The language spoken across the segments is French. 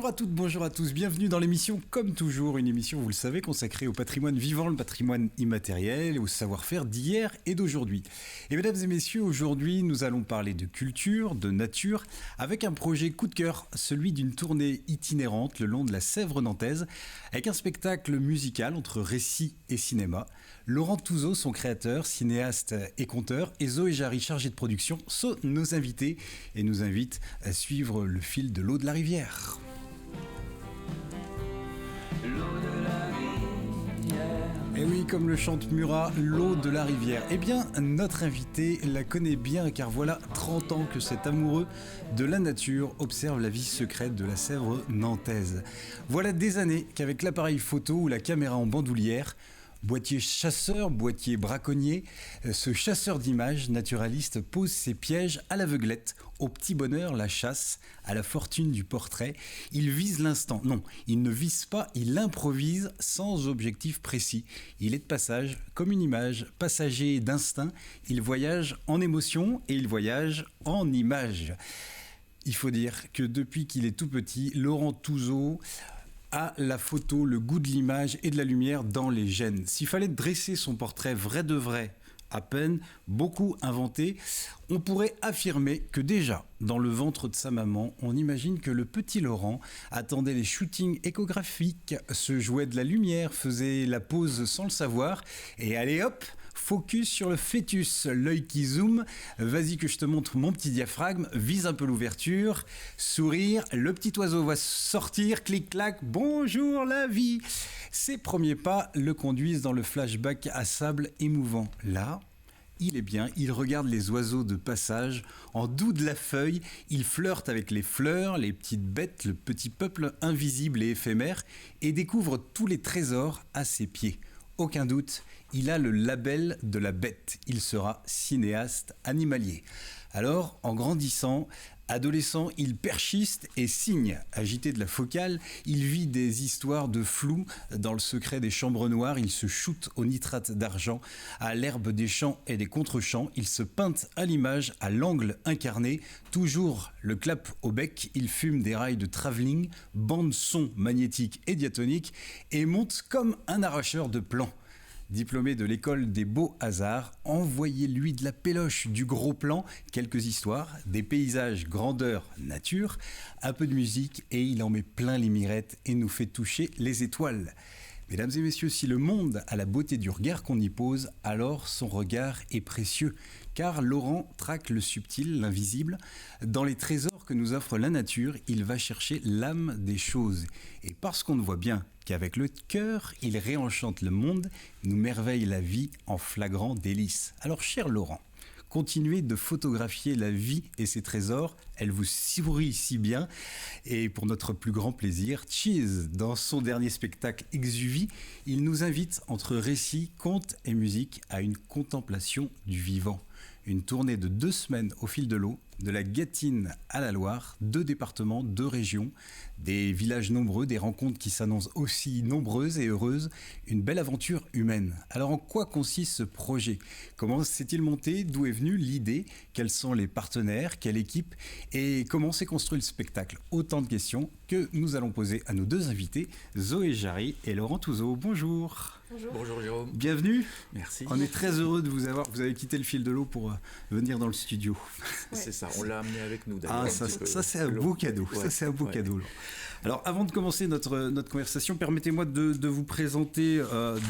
Bonjour à toutes, bonjour à tous, bienvenue dans l'émission Comme toujours, une émission, vous le savez, consacrée au patrimoine vivant, le patrimoine immatériel et au savoir-faire d'hier et d'aujourd'hui. Et mesdames et messieurs, aujourd'hui nous allons parler de culture, de nature, avec un projet coup de cœur, celui d'une tournée itinérante le long de la Sèvre nantaise, avec un spectacle musical entre récit et cinéma. Laurent Touzeau, son créateur, cinéaste et conteur, et Zoé Jarry, chargée de production, sont nos invités et nous invitent à suivre le fil de l'eau de la rivière. Et oui, comme le chante Murat, l'eau de la rivière. Eh bien, notre invité la connaît bien, car voilà 30 ans que cet amoureux de la nature observe la vie secrète de la Sèvre nantaise. Voilà des années qu'avec l'appareil photo ou la caméra en bandoulière, boîtier chasseur, boîtier braconnier, ce chasseur d'images naturaliste pose ses pièges à l'aveuglette, au petit bonheur, la chasse, à la fortune du portrait. Il vise l'instant. Non, il ne vise pas, il improvise sans objectif précis. Il est de passage, comme une image, passager d'instinct. Il voyage en émotion et il voyage en images. Il faut dire que depuis qu'il est tout petit, Laurent Touzeau a la photo, le goût de l'image et de la lumière dans les gènes. S'il fallait dresser son portrait vrai de vrai, à peine, beaucoup inventé, on pourrait affirmer que déjà, dans le ventre de sa maman, on imagine que le petit Laurent attendait les shootings échographiques, se jouait de la lumière, faisait la pause sans le savoir, et allez hop, focus sur le fœtus, l'œil qui zoome, vas-y que je te montre mon petit diaphragme, vise un peu l'ouverture, sourire, le petit oiseau va sortir, clic-clac, bonjour la vie. Ses premiers pas le conduisent dans le flashback à sable émouvant. Là, il est bien, il regarde les oiseaux de passage, en doux de la feuille, il flirte avec les fleurs, les petites bêtes, le petit peuple invisible et éphémère, et découvre tous les trésors à ses pieds. Aucun doute, il a le label de la bête. Il sera cinéaste animalier. Alors, en grandissant, adolescent, il perchiste et signe. Agité de la focale, il vit des histoires de flou. Dans le secret des chambres noires, il se shoote au nitrate d'argent. À l'herbe des champs et des contre-champs, il se peinte à l'image, à l'angle incarné. Toujours le clap au bec, il fume des rails de travelling, bande son magnétique et diatonique, et monte comme un arracheur de plans. Diplômé de l'école des beaux-hasards, envoyez-lui de la péloche, du gros plan, quelques histoires, des paysages grandeur nature, un peu de musique et il en met plein les mirettes et nous fait toucher les étoiles. Mesdames et messieurs, si le monde a la beauté du regard qu'on y pose, alors son regard est précieux, car Laurent traque le subtil, l'invisible. Dans les trésors que nous offre la nature, il va chercher l'âme des choses. Et parce qu'on ne voit bien qu'avec le cœur, il réenchante le monde, nous merveille la vie en flagrant délice. Alors, cher Laurent, continuez de photographier la vie et ses trésors, elle vous sourit si bien. Et pour notre plus grand plaisir, Cheese, dans son dernier spectacle Exuvie, il nous invite entre récits, contes et musique à une contemplation du vivant. Une tournée de 2 semaines au fil de l'eau, de la Gâtine à la Loire, 2 départements, 2 régions, des villages nombreux, des rencontres qui s'annoncent aussi nombreuses et heureuses, une belle aventure humaine. Alors en quoi consiste ce projet ? Comment s'est-il monté ? D'où est venue l'idée ? Quels sont les partenaires ? Quelle équipe ? Et comment s'est construit le spectacle ? Autant de questions que nous allons poser à nos 2 invités, Zoé Jarry et Laurent Touzeau. Bonjour. Bonjour. Bonjour Jérôme. Bienvenue. Merci. On est très heureux de vous avoir. Vous avez quitté le fil de l'eau pour venir dans le studio. Ouais. C'est ça, on l'a amené avec nous d'ailleurs. Ah, ça c'est un beau cadeau. Ouais. Ça c'est un beau cadeau. Alors avant de commencer notre conversation, permettez-moi de vous présenter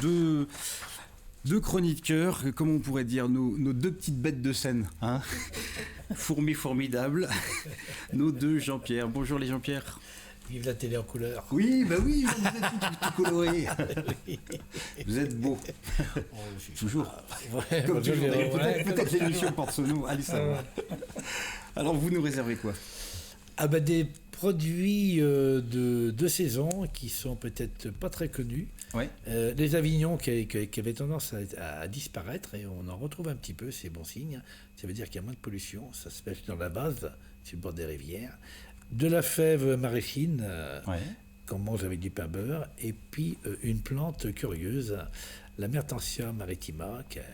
deux chroniqueurs, comment on pourrait dire, nos 2 petites bêtes de scène, hein. Fourmis formidables, nos 2 Jean-Pierre. Bonjour les Jean-Pierre. Vive la télé en couleur. Oui, bah oui, vous êtes tout coloré. Oui. Vous êtes beau. Oh, toujours. Ouais, comme toujours. Ouais, peut-être l'émission porte ce nom. Allez, ça va. Alors, vous nous réservez quoi ? Ah bah des produits de saison qui sont peut-être pas très connus. Ouais. Les Avignons qui avaient tendance à disparaître et on en retrouve un petit peu, c'est bon signe. Ça veut dire qu'il y a moins de pollution, ça se pêche dans la base, sur le bord des rivières. De la fève maraîchine, qu'on mange avec du pain beurre, et puis une plante curieuse, la Mertensia maritima, qui a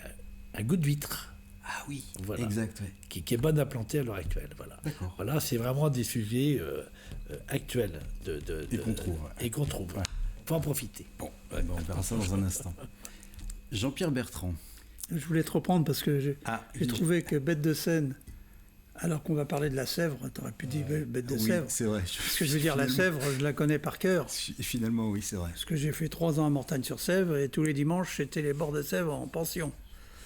un goût de huître. Ah oui, voilà. Exact. Ouais. Qui est bonne à planter à l'heure actuelle. Voilà. D'accord. Voilà, c'est vraiment des sujets actuelle et qu'on trouve. Et qu'on trouve. Ouais. Faut en profiter. Bon, on verra ça dans un instant. Jean-Pierre Bertrand. Je voulais te reprendre parce que j'ai trouvé que bête de Seine, alors qu'on va parler de la Sèvre, tu aurais pu dire bête de Sèvre. C'est vrai. Parce que je veux dire, la Sèvre, je la connais par cœur. Finalement, oui, c'est vrai. Parce que j'ai fait 3 ans à Mortagne-sur-Sèvre et tous les dimanches, c'était les bords de Sèvre en pension.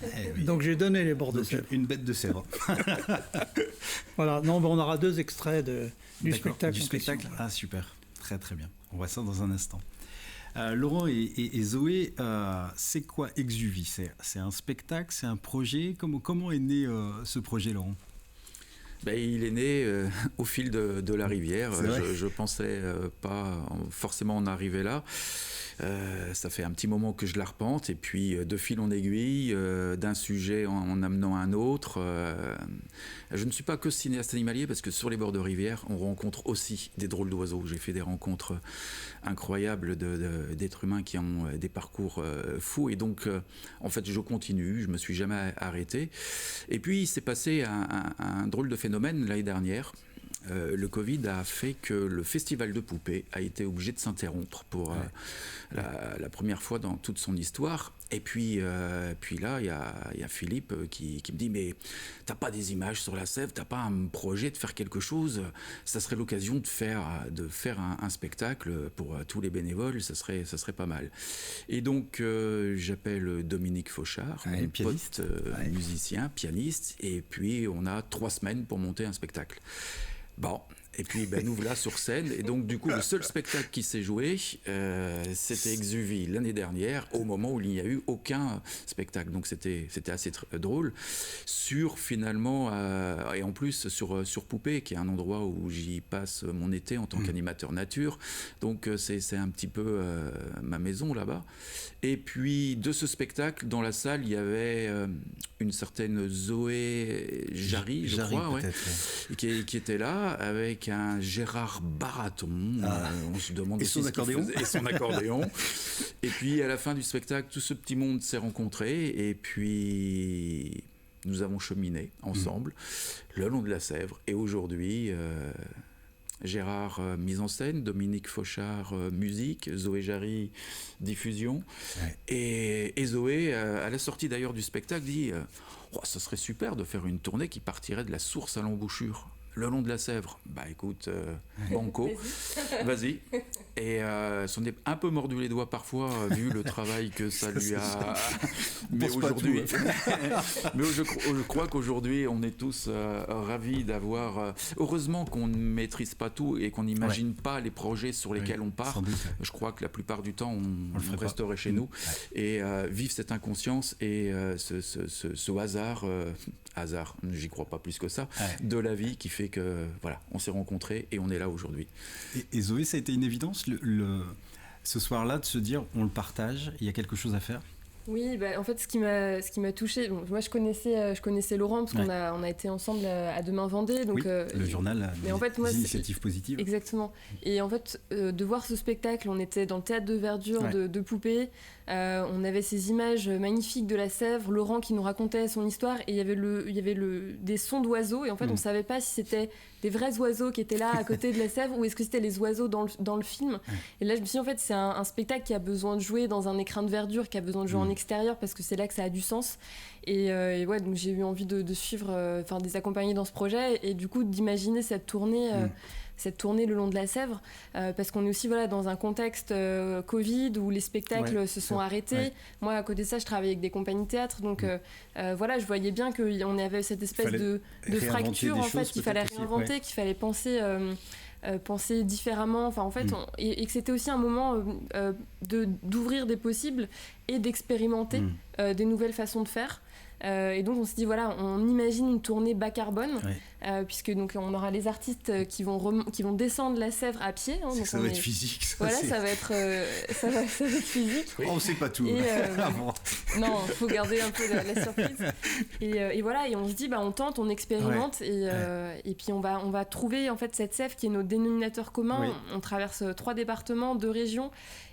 Oui. Donc j'ai donné les bords de Sèvre. Une bête de Sèvre. Voilà, non, on aura 2 extraits du spectacle. Du spectacle. Ah, super. Très très bien. On voit ça dans un instant. Laurent et Zoé, c'est quoi Exuvie ? C'est un spectacle, c'est un projet ? Comment est né ce projet, Laurent ? Il est né au fil de la rivière. Je pensais pas forcément en arriver là. Ça fait un petit moment que je l'arpente et puis de fil en aiguille, d'un sujet en amenant un autre. Je ne suis pas que cinéaste animalier parce que sur les bords de rivière, on rencontre aussi des drôles d'oiseaux. J'ai fait des rencontres incroyables d'êtres humains qui ont des parcours fous et donc en fait je continue, je me suis jamais arrêté. Et puis il s'est passé un drôle de phénomène l'année dernière. Le Covid a fait que le festival de poupées a été obligé de s'interrompre pour la première fois dans toute son histoire. Et puis là, il y a Philippe qui me dit « Mais t'as pas des images sur la Sèvre, t'as pas un projet de faire quelque chose ? Ça serait l'occasion de faire un spectacle pour tous les bénévoles, ça serait pas mal. » Et donc, j'appelle Dominique Fauchard, mon pote musicien, pianiste, et puis on a 3 semaines pour monter un spectacle. Bon, et puis nous voilà sur scène, et donc du coup le seul spectacle qui s'est joué, c'était Exuvie l'année dernière, au moment où il n'y a eu aucun spectacle, donc c'était assez drôle, sur finalement, et en plus sur Poupée, qui est un endroit où j'y passe mon été en tant qu'animateur nature, donc c'est un petit peu ma maison là-bas. Et puis de ce spectacle, dans la salle, il y avait une certaine Zoé Jarry, je crois, qui était là, avec un Gérard Baraton, on se demande et son accordéon. Et son accordéon. Et puis à la fin du spectacle, tout ce petit monde s'est rencontré, et puis nous avons cheminé ensemble le long de la Sèvre. Et aujourd'hui, Gérard mise en scène, Dominique Fauchard musique, Zoé Jarry diffusion, et Zoé à la sortie d'ailleurs du spectacle dit ça serait super de faire une tournée qui partirait de la source à l'embouchure le long de la Sèvre. Écoute, banco, vas-y. Et s'en est un peu mordu les doigts parfois, vu le travail que ça lui a... Mais aujourd'hui... Mais je crois qu'aujourd'hui, on est tous ravis d'avoir... Heureusement qu'on ne maîtrise pas tout et qu'on n'imagine pas les projets sur lesquels on part. Je crois que la plupart du temps, on resterait chez nous. Et vivre cette inconscience et ce hasard, j'y crois pas plus que ça, de la vie qui fait que voilà, on s'est rencontrés et on est là aujourd'hui. Et Zoé, ça a été une évidence ce soir-là de se dire on le partage, il y a quelque chose à faire? Oui, en fait, ce qui m'a touchée, moi je connaissais Laurent parce qu'on a été ensemble à Demain Vendée, donc le journal des initiatives positives. Exactement. Et en fait, de voir ce spectacle, on était dans le théâtre de verdure de Poupée, on avait ces images magnifiques de la Sèvre, Laurent qui nous racontait son histoire, et il y avait des sons d'oiseaux, et en fait on savait pas si c'était des vrais oiseaux qui étaient là à côté de la Sèvre ou est-ce que c'était les oiseaux dans le film. Et là je me suis dit en fait c'est un spectacle qui a besoin de jouer dans un écrin de verdure, qui a besoin de jouer en extérieur parce que c'est là que ça a du sens. Et donc j'ai eu envie de suivre, de les accompagner dans ce projet et du coup d'imaginer cette tournée le long de la Sèvre, parce qu'on est aussi dans un contexte Covid où les spectacles se sont arrêtés. Moi, à côté de ça, je travaillais avec des compagnies de théâtre, donc je voyais bien qu'on avait cette espèce de fracture en fait, qu'il fallait réinventer, qu'il fallait penser différemment, et que c'était aussi un moment d'ouvrir des possibles et d'expérimenter des nouvelles façons de faire. Et donc on s'est dit on imagine une tournée bas carbone, puisque donc on aura les artistes qui vont descendre la Sèvre à pied. Donc ça va être physique. Ça va être physique. On ne sait pas tout. Non, il faut garder un peu la surprise. Et on se dit on tente, on expérimente, et puis on va trouver en fait cette Sèvre qui est notre dénominateur commun. On traverse 3 départements, 2 régions,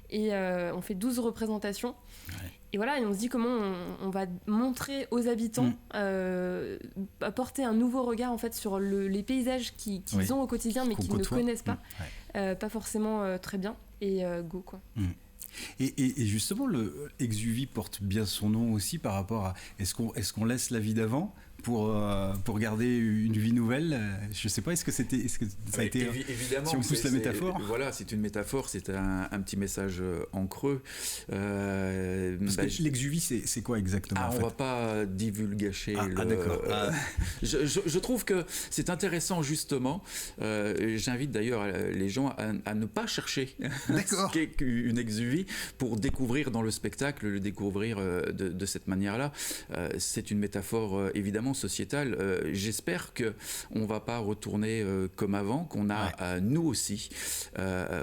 et on fait 12 représentations. Et voilà, et on se dit comment on va montrer aux habitants, apporter un nouveau regard en fait sur les paysages qu'ils ont au quotidien mais qu'ils ne connaissent pas, pas forcément très bien, et go quoi. Et justement, le Exuvie porte bien son nom aussi par rapport à est-ce qu'on laisse la vie d'avant pour garder une vie nouvelle? Je sais pas, est-ce que ça a été évidemment, si on pousse la métaphore? Voilà, c'est une métaphore, c'est un petit message en creux. Parce que l'exuvie, c'est quoi exactement? On va pas divulgacher. D'accord. Je trouve que c'est intéressant justement. J'invite d'ailleurs les gens à ne pas chercher ce qu'est une exuvie pour découvrir dans le spectacle, le découvrir de cette manière-là. C'est une métaphore évidemment sociétale. J'espère qu'on ne va pas retourner comme avant, qu'on a nous aussi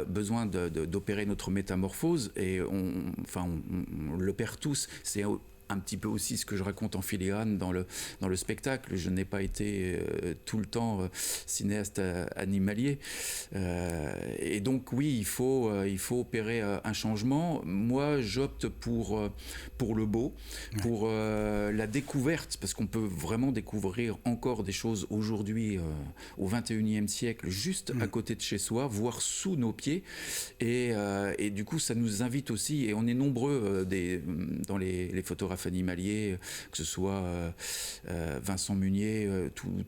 besoin d'opérer notre métamorphose, et on l'opère tous. C'est un petit peu aussi ce que je raconte en filigrane dans le spectacle. Je n'ai pas été tout le temps cinéaste animalier. Et donc oui, il faut opérer un changement. Moi, j'opte pour le beau, pour la découverte, parce qu'on peut vraiment découvrir encore des choses aujourd'hui, au 21e siècle, juste à côté de chez soi, voire sous nos pieds. Et du coup, ça nous invite aussi, et on est nombreux dans les photographes animaliers, que ce soit Vincent Munier,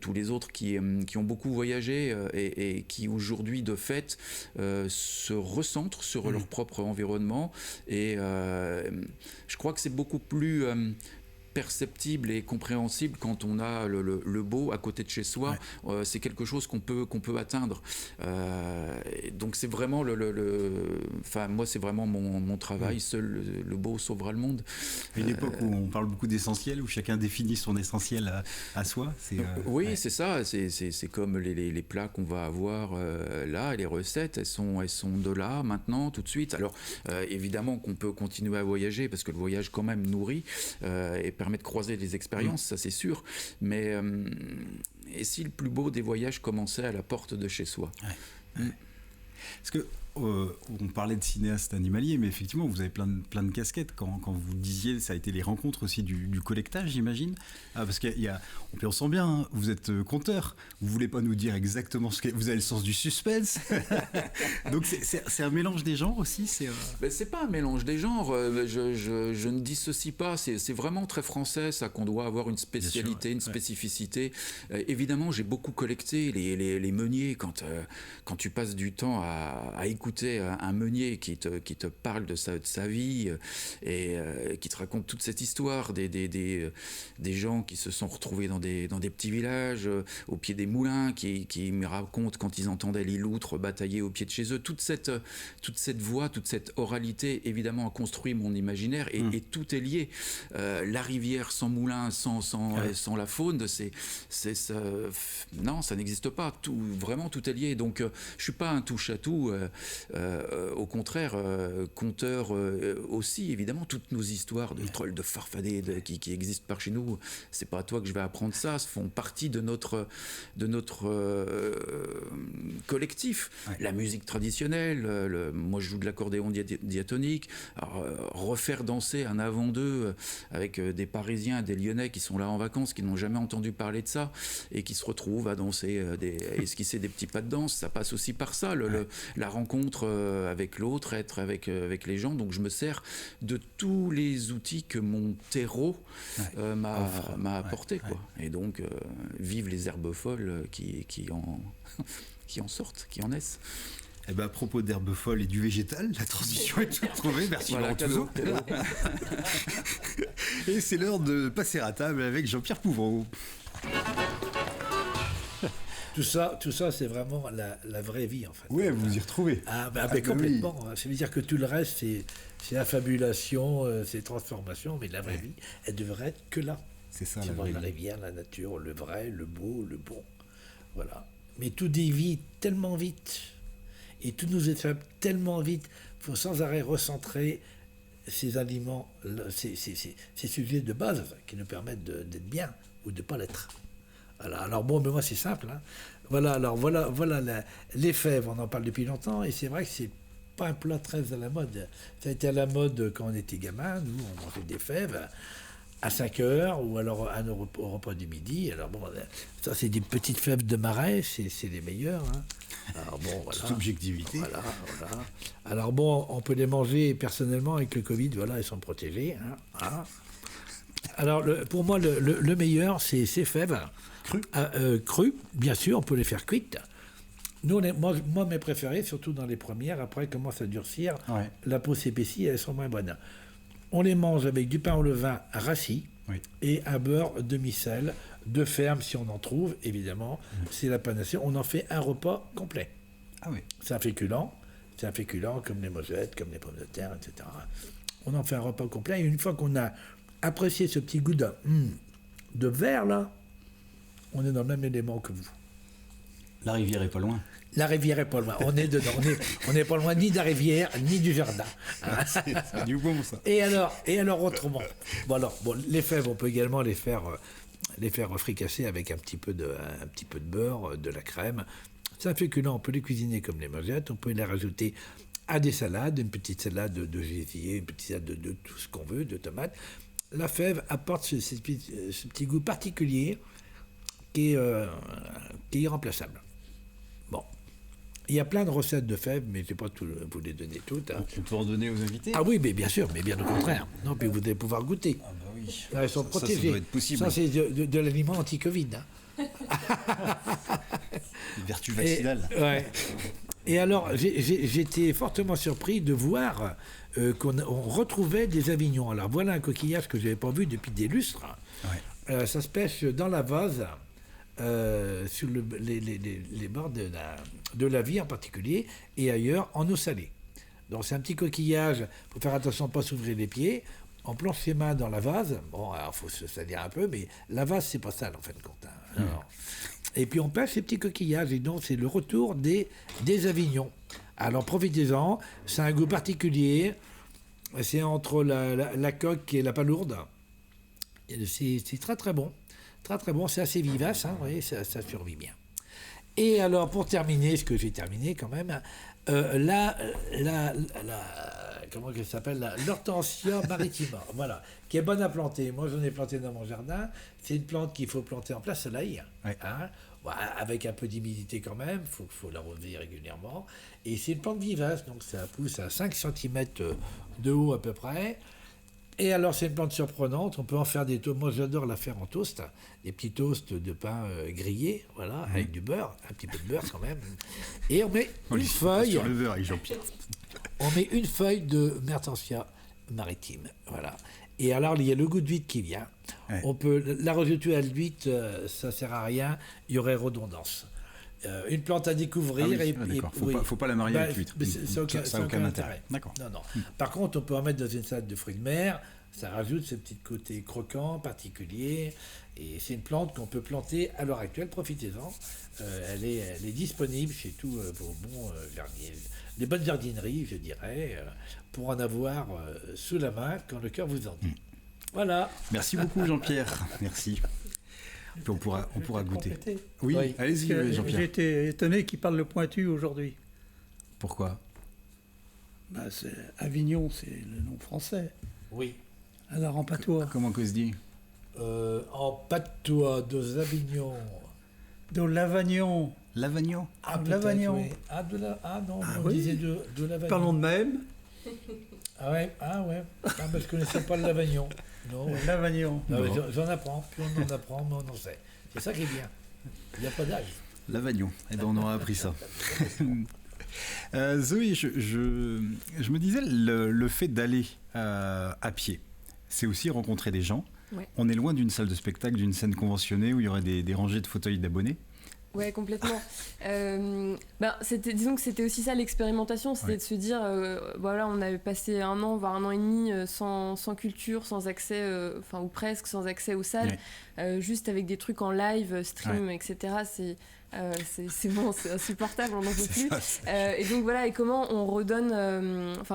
tous les autres qui ont beaucoup voyagé et qui aujourd'hui de fait se recentrent sur leur propre environnement, et je crois que c'est beaucoup plus perceptible et compréhensible quand on a le beau à côté de chez soi. C'est quelque chose qu'on peut atteindre. Donc c'est vraiment moi c'est vraiment mon travail. Seul le beau sauvera le monde. Une époque où on parle beaucoup d'essentiel, où chacun définit son essentiel à soi. Oui, c'est ça. C'est comme les plats qu'on va avoir là, et les recettes, elles sont de là maintenant, tout de suite. Alors évidemment qu'on peut continuer à voyager, parce que le voyage quand même nourrit et permet de croiser les expériences, ça c'est sûr, mais et si le plus beau des voyages commençait à la porte de chez soi? Parce que on parlait de cinéaste animalier, mais effectivement vous avez plein de casquettes. Quand vous disiez, ça a été les rencontres aussi du collectage, j'imagine. Parce on sent bien, hein, vous êtes conteur, vous voulez pas nous dire exactement ce que vous avez, le sens du suspense. Donc c'est un mélange des genres aussi. C'est pas un mélange des genres. Je ne dissocie pas. C'est vraiment très français, ça, qu'on doit avoir une spécialité, une spécificité. Évidemment, j'ai beaucoup collecté les meuniers. Quand tu passes du temps à écouter un meunier qui te parle de sa vie et qui te raconte toute cette histoire des gens qui se sont retrouvés dans des petits villages au pied des moulins, qui me racontent quand ils entendaient les loutres batailler au pied de chez eux. Toute cette voix, toute cette oralité, évidemment, a construit mon imaginaire, et tout est lié. La rivière sans moulin, sans la faune, non, ça n'existe pas. Vraiment, tout est lié. Donc, je suis pas un touche-à-tout. Au contraire, conteur aussi, évidemment, toutes nos histoires de trolls, de farfadets qui existent par chez nous, c'est pas à toi que je vais apprendre ça, font partie de notre collectif. La musique traditionnelle, moi je joue de l'accordéon diatonique. Alors, refaire danser un avant-deux avec des Parisiens, des Lyonnais qui sont là en vacances, qui n'ont jamais entendu parler de ça, et qui se retrouvent à danser, esquisser des petits pas de danse, ça passe aussi par ça, la rencontre avec l'autre, être avec les gens. Donc je me sers de tous les outils que mon terreau m'a apporté, quoi. Et donc vive les herbes folles qui en sortent, qui en naissent. Eh ben, à propos d'herbes folles et du végétal, la transition est toute trouvée. Merci Laurent Touzeau. Et c'est l'heure de passer à table avec Jean-Pierre Pouvreau. Tout ça, c'est vraiment la vraie vie, en fait. Oui, vous vous y retrouvez. Complètement. Oui. Ça veut dire que tout le reste, c'est affabulation, c'est transformation, mais la vraie vie, elle devrait être que là. C'est ça, la vraie vie. La rivière, la nature, le vrai, le beau, le bon. Voilà. Mais tout dévie tellement vite, et tout nous échappe tellement vite, il faut sans arrêt recentrer ces aliments, ces sujets de base qui nous permettent d'être bien ou de ne pas l'être. Alors bon, mais moi c'est simple. Hein. Voilà les fèves, on en parle depuis longtemps, et c'est vrai que c'est pas un plat très à la mode. Ça a été à la mode quand on était gamin. Nous, on mangeait des fèves à 5 heures ou alors au repas du midi. Alors bon, ça c'est des petites fèves de marais, c'est les meilleures. Hein. Alors bon, voilà. Toute objectivité. Voilà. Alors bon, on peut les manger personnellement avec le Covid, voilà, ils sont protégés. Hein. Voilà. Alors pour moi, le meilleur, c'est ces fèves. Crues, bien sûr, on peut les faire cuites. Nous, moi, mes préférés, surtout dans les premières, après, elles commencent à durcir, la peau s'épaissit, elles sont moins bonnes. On les mange avec du pain au levain rassis et un beurre demi-sel de ferme, si on en trouve, évidemment. C'est la panacée. On en fait un repas complet. Ah oui. C'est un féculent comme les mosettes, comme les pommes de terre, etc. On en fait un repas complet. Et une fois qu'on a apprécié ce petit goût de verre, là, on est dans le même élément que vous. La rivière est pas loin. La rivière est pas loin. On est dedans. On n'est pas loin ni de la rivière, ni du jardin. C'est du bon, ça. Et alors autrement. Bon, les fèves, on peut également les faire fricasser avec un petit peu de beurre, de la crème. C'est un féculent. On peut les cuisiner comme les mosettes. On peut les rajouter à des salades, une petite salade de gésier, une petite salade de tout ce qu'on veut, de tomates. La fève apporte ce petit goût particulier qui est irremplaçable. Bon. Il y a plein de recettes de fèves, mais je ne vais pas vous les donner toutes. Hein. On peut en donner aux invités. Ah oui, mais bien sûr, mais bien au contraire. Non, puis vous allez pouvoir goûter. Ah bah oui. Elles sont protégées. Ça doit être possible. Ça, c'est de l'aliment anti-Covid. Hein. Vertu vaccinale. Et alors, j'étais fortement surpris de voir qu'on retrouvait des Avignons. Alors voilà un coquillage que je n'avais pas vu depuis des lustres. Ça se pêche dans la vase, sur les bords de la vie en particulier, et ailleurs en eau salée. Donc c'est un petit coquillage, il faut faire attention à ne pas s'ouvrir les pieds. On plonge ses mains dans la vase. Bon, alors il faut se salir un peu, mais la vase, c'est pas sale en fin de compte. Hein. Alors, et puis on pêche ces petits coquillages, et donc c'est le retour des Avignons. Alors profitez-en, c'est un goût particulier, c'est entre la coque et la palourde. C'est très très bon, c'est assez vivace, hein, vous voyez, ça survit bien. Et alors pour terminer, ce que j'ai terminé quand même, comment elle s'appelle, l'hortensia maritima, voilà, qui est bonne à planter. Moi j'en ai planté dans mon jardin. C'est une plante qu'il faut planter en plein soleil, hein, avec un peu d'humidité quand même, faut l'arroser régulièrement. Et c'est une plante vivace, donc ça pousse à 5 cm de haut à peu près. Et alors, c'est une plante surprenante. On peut en faire des toasts. Moi, j'adore la faire en toast. Des petits toasts de pain grillés, voilà, avec du beurre, un petit peu de beurre quand même. Et on met une feuille. Sur le beurre avec Jean-Pierre. On met une feuille de Mertensia maritime, voilà. Et alors, il y a le goût de huître qui vient. On peut la rajouter à l'huître, ça sert à rien. Il y aurait redondance. Une plante à découvrir. Faut pas la marier avec l'huître. Ça n'a aucun intérêt. D'accord. Non. Par contre, on peut en mettre dans une salade de fruits de mer. Ça rajoute ce petit côté croquant, particulier. Et c'est une plante qu'on peut planter à l'heure actuelle. Profitez-en. Elle est disponible chez tous vos bons jardiniers. Les bonnes jardineries, je dirais, pour en avoir sous la main quand le cœur vous en dit. Voilà. Merci beaucoup, Jean-Pierre. Merci. Puis on pourra goûter. Oui, allez-y, Jean-Pierre. J'ai été étonné qu'il parle le pointu aujourd'hui. Pourquoi ? Avignon, c'est le nom français. Oui. Alors en patois. Comment que se dit ? En patois, de Avignon. De Lavagnon. Lavagnon ? Ah, Lavagnon. Oui. On disait de Lavagnon. Parlons de même. Ah ouais. Je ne connaissais pas le Lavagnon. Non, Lavagnon. J'en apprends, plus on en apprend, moins on en sait. C'est ça qui est bien. Il n'y a pas d'âge. Lavagnon. Eh bien, on aura appris ça. Zoé, je me disais, le fait d'aller à pied, c'est aussi rencontrer des gens. Ouais. On est loin d'une salle de spectacle, d'une scène conventionnée où il y aurait des rangées de fauteuils d'abonnés. Ouais, complètement. Disons que c'était aussi ça l'expérimentation, c'était de se dire, voilà, on avait passé 1 an, voire 1 an et demi sans culture, sans accès, ou presque sans accès aux salles, juste avec des trucs en live, stream, etc. c'est bon, c'est insupportable, on n'en peut plus. Et donc voilà, et comment on redonne,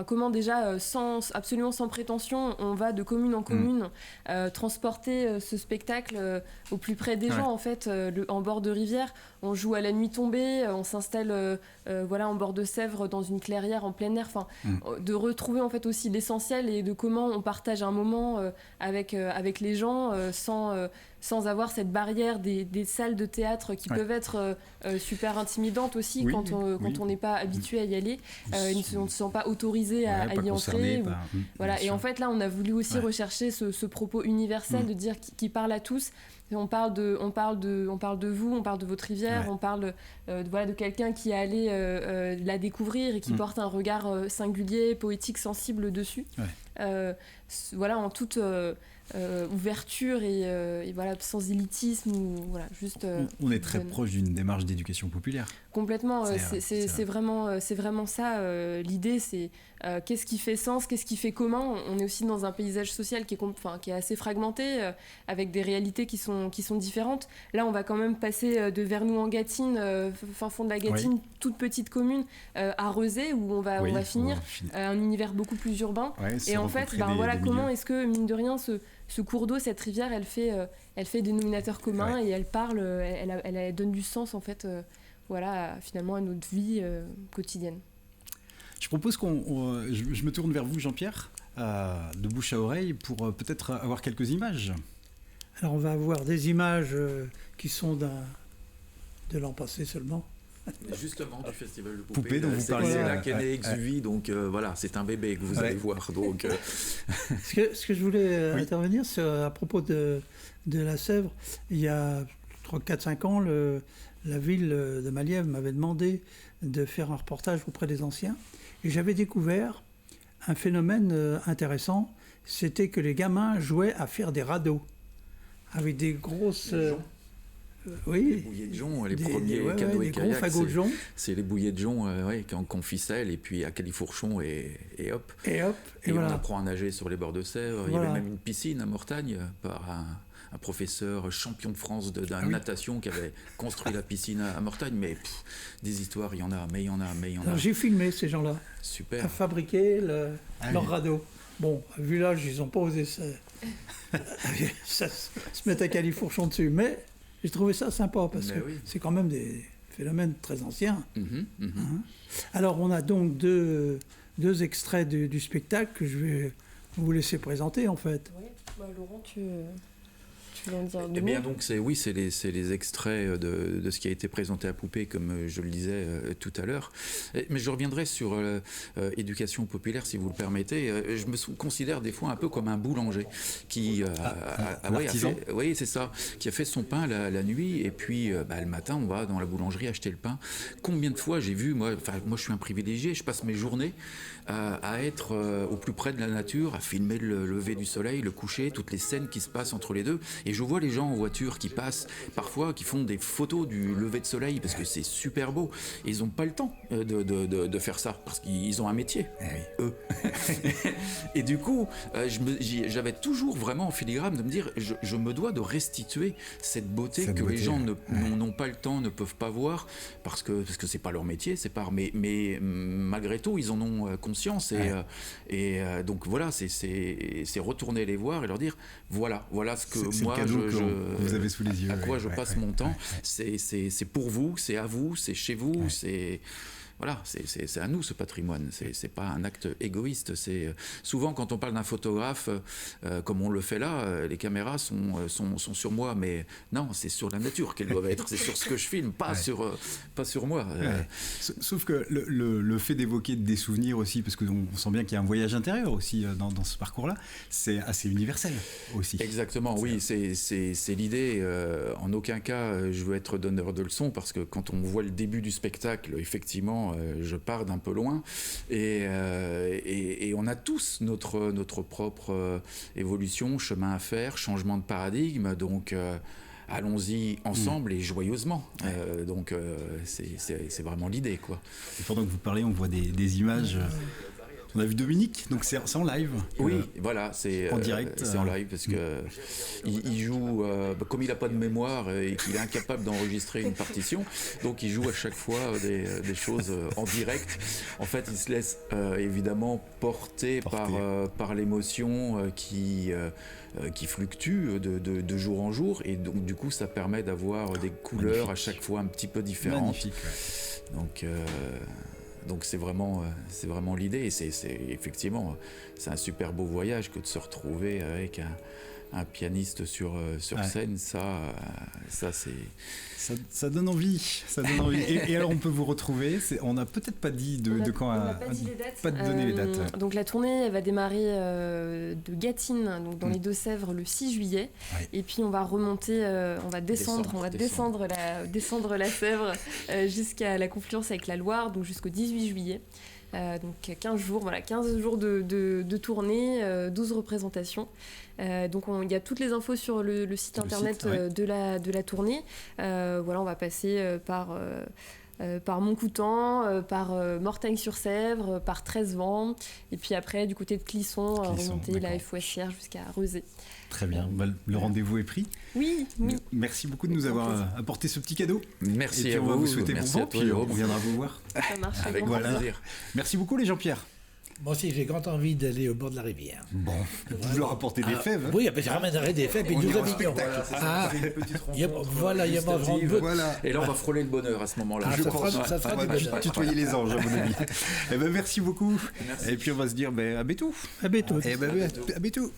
comment déjà, absolument sans prétention, on va de commune en commune transporter ce spectacle au plus près des gens, en fait, en bord de rivière. On joue à la nuit tombée, on s'installe en bord de Sèvres dans une clairière en plein air, de retrouver en fait aussi l'essentiel et de comment on partage un moment avec les gens sans avoir cette barrière des salles de théâtre qui peuvent être super intimidantes aussi quand on n'est pas habitué à y aller. On ne se sent pas autorisé à y entrer. Et en fait là on a voulu aussi rechercher ce propos universel de dire qui parle à tous. On parle de vous, on parle de votre rivière, on parle de quelqu'un qui est allé la découvrir et qui porte un regard singulier, poétique, sensible dessus. En toute ouverture et sans élitisme on est très proche d'une démarche d'éducation populaire. Complètement, c'est vraiment ça l'idée, c'est qu'est-ce qui fait sens, qu'est-ce qui fait commun. On est aussi dans un paysage social qui est assez fragmenté, avec des réalités qui sont différentes. Là on va quand même passer de Vernoux en Gâtine, fin fond de la Gâtine, toute petite commune, à Rezé où on va finir un univers beaucoup plus urbain. Et en fait comment est-ce que mine de rien ce cours d'eau, cette rivière, elle fait dénominateur commun et elle parle, elle donne du sens en fait, finalement à notre vie quotidienne. Je propose je me tourne vers vous, Jean-Pierre, de bouche à oreille, pour peut-être avoir quelques images. Alors on va avoir des images qui sont de l'an passé seulement. Justement, du festival de Poupée dont vous parliez. C'est là qu'est né Exuvie, donc c'est un bébé que vous allez voir. Donc, Ce que je voulais intervenir, c'est à propos de la Sèvre. Il y a 4-5 ans, la ville de Malièvre m'avait demandé de faire un reportage auprès des anciens. Et j'avais découvert un phénomène intéressant, c'était que les gamins jouaient à faire des radeaux, avec des grosses... les bouillets de jonc, les premiers canoës et kayaks, fagots de jonc. C'est les bouillets de jonc qu'on ficelle et puis à califourchon et hop. Et on apprend à nager sur les bords de Sèvres. Il y avait même une piscine à Mortagne par un professeur champion de France de natation qui avait construit la piscine à Mortagne. Mais des histoires, il y en a. Alors, j'ai filmé ces gens-là. Super. À fabriquer leur radeau. Bon, vu l'âge, ils n'ont pas osé se mettre à califourchon dessus. Mais j'ai trouvé ça sympa parce que c'est quand même des phénomènes très anciens. Alors, on a donc deux extraits du spectacle que je vais vous laisser présenter, en fait. Oui, Laurent, tu veux en dire deux mots ? Donc c'est les extraits de ce qui a été présenté à Poupée, comme je le disais tout à l'heure. Mais je reviendrai sur éducation populaire, si vous le permettez. Je me considère des fois un peu comme un boulanger qui c'est ça, qui a fait son pain la nuit et puis le matin on va dans la boulangerie acheter le pain. Combien de fois j'ai vu, moi je suis un privilégié, je passe mes journées à être au plus près de la nature, à filmer le lever du soleil, le coucher, toutes les scènes qui se passent entre les deux. Et je vois les gens en voiture qui passent, parfois, qui font des photos du lever de soleil parce que c'est super beau. Et ils n'ont pas le temps de faire ça parce qu'ils ont un métier, eux. Et du coup, j'avais toujours vraiment en filigrane de me dire, je me dois de restituer cette beauté les gens n'ont pas le temps, ne peuvent pas voir parce que c'est pas leur métier, mais malgré tout, ils en ont conscience. Et donc voilà, c'est retourner les voir et leur dire voilà ce que moi vous avez sous les yeux, à quoi je passe mon temps. C'est pour vous, c'est à vous, c'est chez vous, c'est voilà, c'est à nous ce patrimoine. C'est pas un acte égoïste. C'est souvent quand on parle d'un photographe, comme on le fait là, les caméras sont sur moi, mais non, c'est sur la nature qu'elles doivent être. C'est sur ce que je filme, pas sur moi. Sauf que le fait d'évoquer des souvenirs aussi, parce qu'on sent bien qu'il y a un voyage intérieur aussi dans ce parcours-là, c'est assez universel aussi. Exactement, oui, c'est l'idée. En aucun cas, je veux être donneur de leçons, parce que quand on voit le début du spectacle, effectivement, je pars d'un peu loin et on a tous notre propre évolution, chemin à faire, changement de paradigme, donc allons-y ensemble et joyeusement. Donc c'est vraiment l'idée, quoi. Et pendant que vous parlez, on voit des images On a vu Dominique, donc c'est en live. Oui, voilà, c'est en direct. C'est en live parce que il joue, comme il n'a pas de mémoire et qu'il est incapable d'enregistrer une partition, donc il joue à chaque fois des choses en direct. En fait, il se laisse évidemment porter. Par l'émotion qui fluctue de jour en jour, et donc du coup ça permet d'avoir des couleurs à chaque fois un petit peu différentes. Magnifique, ouais. Donc c'est vraiment l'idée, et c'est effectivement c'est un super beau voyage que de se retrouver avec un pianiste sur scène. Ça donne envie, Et alors on peut vous retrouver, on n'a peut-être pas dit de quand. On n'a pas dit les dates. Pas donné les dates. Donc la tournée elle va démarrer de Gâtines, donc dans les Deux-Sèvres, le 6 juillet. Ouais. Et puis on va remonter, on va descendre la Sèvre jusqu'à la confluence avec la Loire, donc jusqu'au 18 juillet. Donc 15 jours de tournée, 12 représentations. Donc il y a toutes les infos sur le site internet de la tournée. On va passer par Montcoutan, par Mortagne-sur-Sèvre, par Treize-Vents, et puis après du côté de Clisson, remonter la FOSR jusqu'à Rezé. Très bien, le rendez-vous est pris. Oui. Merci beaucoup de nous avoir apporté ce petit cadeau. Merci et puis à on va vous souhaiter bon vent, puis on viendra vous voir. Ça marche avec grand plaisir. Merci beaucoup les Jean-Pierre. Moi aussi, j'ai grand envie d'aller au bord de la rivière. Bon, vous leur apportez des fèves. Oui, je ramènerai des fèves et nous habillons. Voilà, il y a mangeront de Et là, on va frôler le bonheur à ce moment-là. Ça sera du bonheur. Tutoyer les anges, à mon avis. Merci beaucoup. Merci. Et puis on va se dire à bientôt. À bientôt. À bientôt.